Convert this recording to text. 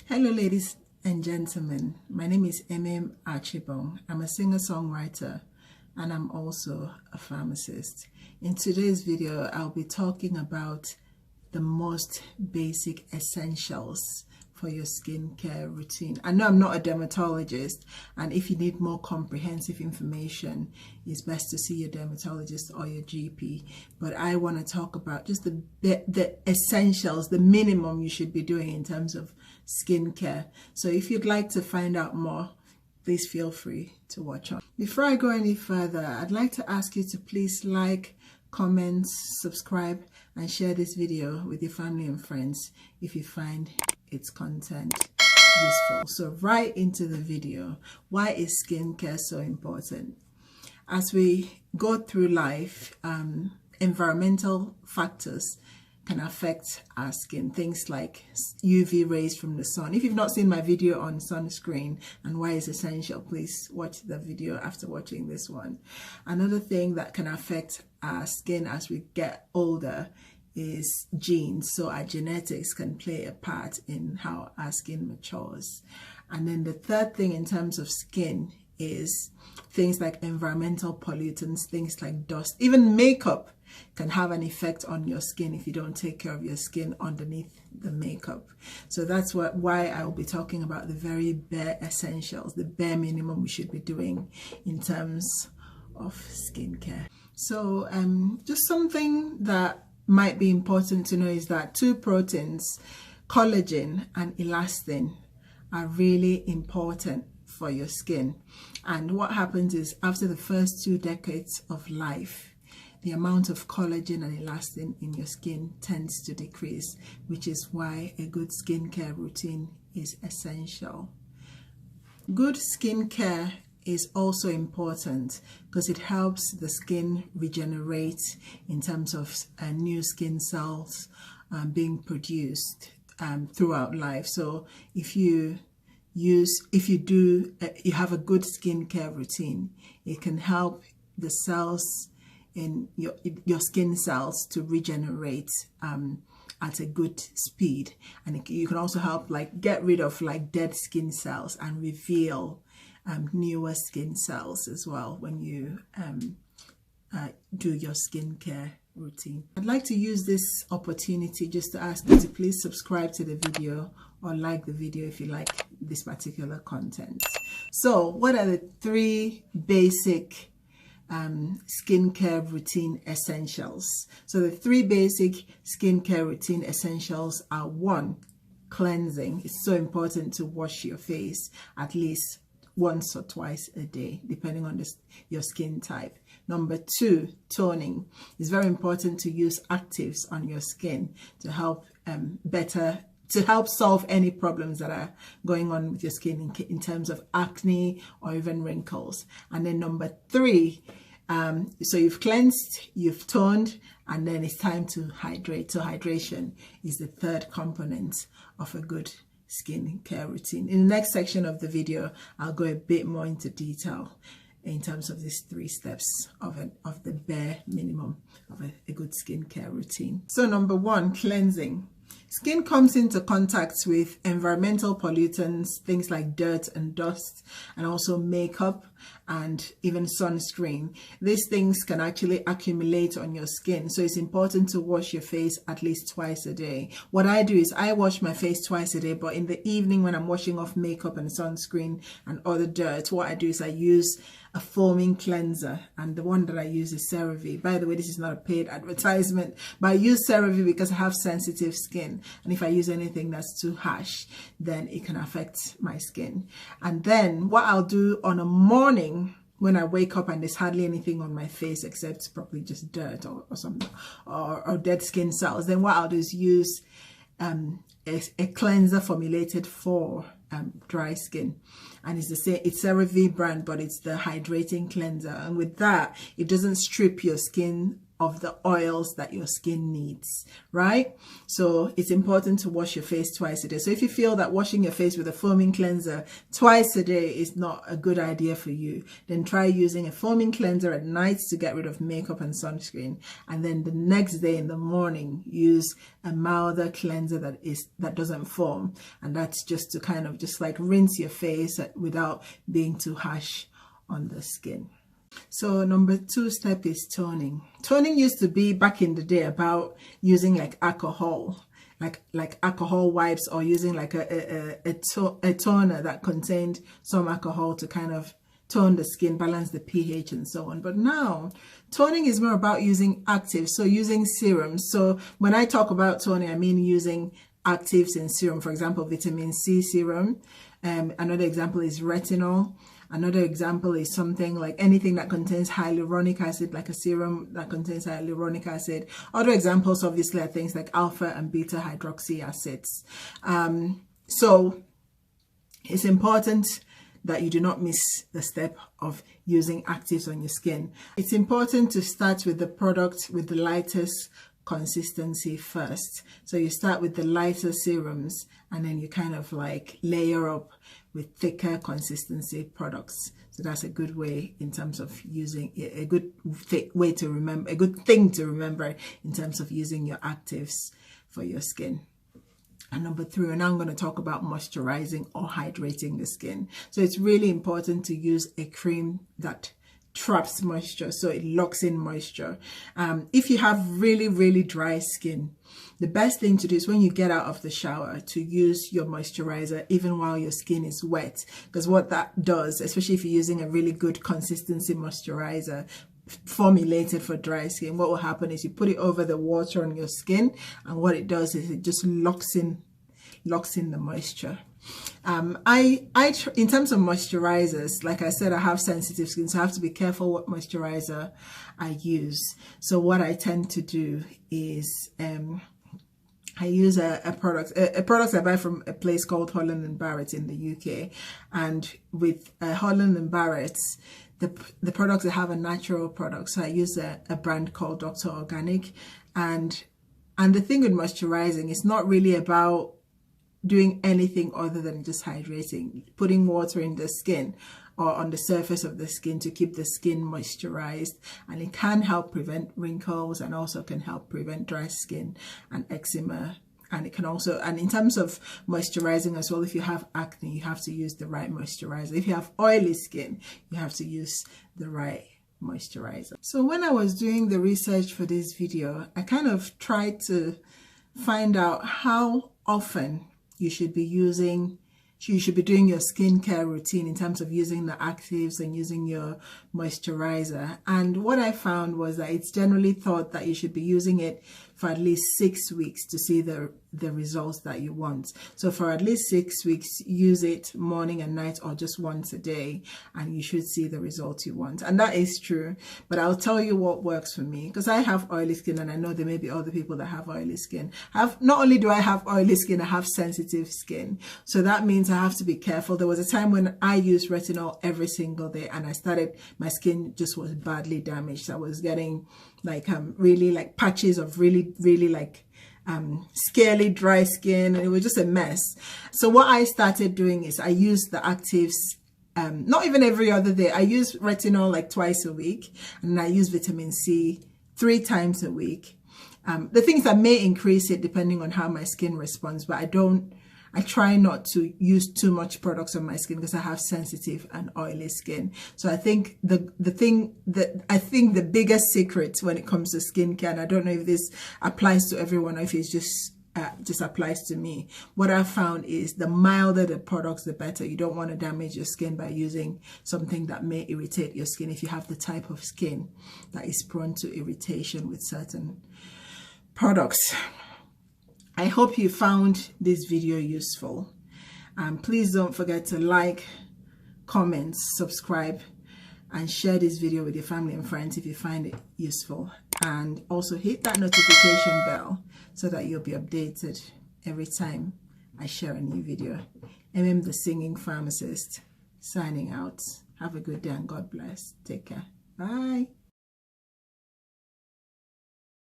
Hello ladies and gentlemen, my name is Emem Archibong. I'm a singer-songwriter and I'm also a pharmacist. In today's video, I'll be talking about the most basic essentials for your skincare routine. I know I'm not a dermatologist, and if you need more comprehensive information, it's best to see your dermatologist or your GP. But I want to talk about just the essentials, the minimum you should be doing in terms of skincare. So if you'd like to find out more, please feel free to watch on. Before I go any further, I'd like to ask you to please like, comment, subscribe, and share this video with your family and friends if you find its content useful. So right into the video. Why is skincare so important? As we go through life, environmental factors can affect our skin. Things like UV rays from the sun. If you've not seen my video on sunscreen and why it's essential, please watch the video after watching this one. Another thing that can affect our skin as we get older is genes. So our genetics can play a part in how our skin matures. And then the third thing in terms of skin is things like environmental pollutants, things like dust. Even makeup can have an effect on your skin if you don't take care of your skin underneath the makeup. So that's why I will be talking about the very bare essentials, the bare minimum we should be doing in terms of skincare. So just something that might be important to know is that two proteins, collagen and elastin, are really important for your skin. And what happens is after the first 2 decades of life, the amount of collagen and elastin in your skin tends to decrease, which is why a good skincare routine is essential. Good skincare is also important because it helps the skin regenerate in terms of new skin cells being produced throughout life. So if you have a good skincare routine, it can help the cells in your skin cells to regenerate at a good speed, and you can also help get rid of dead skin cells and reveal newer skin cells as well when you do your skincare routine. I'd like to use this opportunity just to ask you to please subscribe to the video or like the video if you like this particular content. So what are the 3 basic skincare routine essentials? So the 3 basic skincare routine essentials are: 1, cleansing. It's so important to wash your face at least once or twice a day, depending on your skin type. Number 2, toning. It's very important to use actives on your skin to help solve any problems that are going on with your skin in terms of acne or even wrinkles. And then number 3, so you've cleansed, you've toned, and then it's time to hydrate. So hydration is the 3rd component of a good skincare routine. In the next section of the video, I'll go a bit more into detail in terms of these 3 steps of the bare minimum of a good skincare routine. So number 1, cleansing. Skin comes into contact with environmental pollutants, things like dirt and dust, and also makeup and even sunscreen. These things can actually accumulate on your skin, so it's important to wash your face at least twice a day. What I do is I wash my face twice a day, but in the evening when I'm washing off makeup and sunscreen and other dirt, what I do is I use a foaming cleanser, and the one that I use is CeraVe. By the way, this is not a paid advertisement, but I use CeraVe because I have sensitive skin, and if I use anything that's too harsh, then it can affect my skin. And then what I'll do on a morning when I wake up and there's hardly anything on my face except probably just dirt or something or dead skin cells, then what I'll do is use a cleanser formulated for dry skin, and it's the same, it's CeraVe brand, but it's the hydrating cleanser, and with that it doesn't strip your skin of the oils that your skin needs, right? So it's important to wash your face twice a day. So if you feel that washing your face with a foaming cleanser twice a day is not a good idea for you, then try using a foaming cleanser at night to get rid of makeup and sunscreen, and then the next day in the morning use a milder cleanser that doesn't foam, and that's just to kind of just like rinse your face without being too harsh on the skin. So number 2 step is toning. Toning used to be back in the day about using like alcohol, like alcohol wipes, or using like a toner that contained some alcohol to kind of tone the skin, balance the pH and so on. But now toning is more about using actives, so using serums. So when I talk about toning, I mean using actives in serum. For example, vitamin C serum. Another example is retinol. Another example is something like anything that contains hyaluronic acid, like a serum that contains hyaluronic acid. Other examples obviously are things like alpha and beta hydroxy acids. So it's important that you do not miss the step of using actives on your skin. It's important to start with the product with the lightest consistency first. So you start with the lighter serums, and then you kind of like layer up with thicker consistency products. So that's a good way in terms of using a good way to remember, a good thing to remember in terms of using your actives for your skin. And number 3, and now I'm going to talk about moisturizing or hydrating the skin. So it's really important to use a cream that traps moisture, so it locks in moisture. If you have really dry skin, the best thing to do is when you get out of the shower to use your moisturizer even while your skin is wet, because what that does, especially if you're using a really good consistency moisturizer formulated for dry skin, what will happen is you put it over the water on your skin, and what it does is it just locks in the moisture. In terms of moisturizers, like I said, I have sensitive skin, so I have to be careful what moisturizer I use. So what I tend to do is I use a product I buy from a place called Holland & Barrett in the UK. And with Holland & Barrett, the products, they have a natural product. So I use a brand called Dr. Organic. And the thing with moisturizing, it's not really about doing anything other than just hydrating, putting water in the skin or on the surface of the skin to keep the skin moisturized, and it can help prevent wrinkles and also can help prevent dry skin and eczema. And it can also, and in terms of moisturizing as well, if you have acne, you have to use the right moisturizer. If you have oily skin, you have to use the right moisturizer. So when I was doing the research for this video, I kind of tried to find out how often you should be doing your skincare routine in terms of using the actives and using your moisturizer. And what I found was that it's generally thought that you should be using it for at least 6 weeks to see the results that you want. So for at least 6 weeks, use it morning and night or just once a day, and you should see the results you want. And that is true, but I'll tell you what works for me, because I have oily skin, and I know there may be other people that have oily skin. Not only do I have oily skin, I have sensitive skin. So that means I have to be careful. There was a time when I used retinol every single day, and my skin just was badly damaged. I was getting like really like patches of really like scaly dry skin, and it was just a mess. So what I started doing is I used the actives not even every other day. I use retinol like twice a week, and I use vitamin C 3 times a week. The things that may increase it depending on how my skin responds, but I try not to use too much products on my skin because I have sensitive and oily skin. So I think the biggest secret when it comes to skincare, and I don't know if this applies to everyone or if it's just applies to me, what I've found is the milder the products, the better. You don't want to damage your skin by using something that may irritate your skin if you have the type of skin that is prone to irritation with certain products. I hope you found this video useful. Please don't forget to like, comment, subscribe, and share this video with your family and friends if you find it useful. And also hit that notification bell so that you'll be updated every time I share a new video. Emem the Singing Pharmacist, signing out. Have a good day and God bless. Take care. Bye.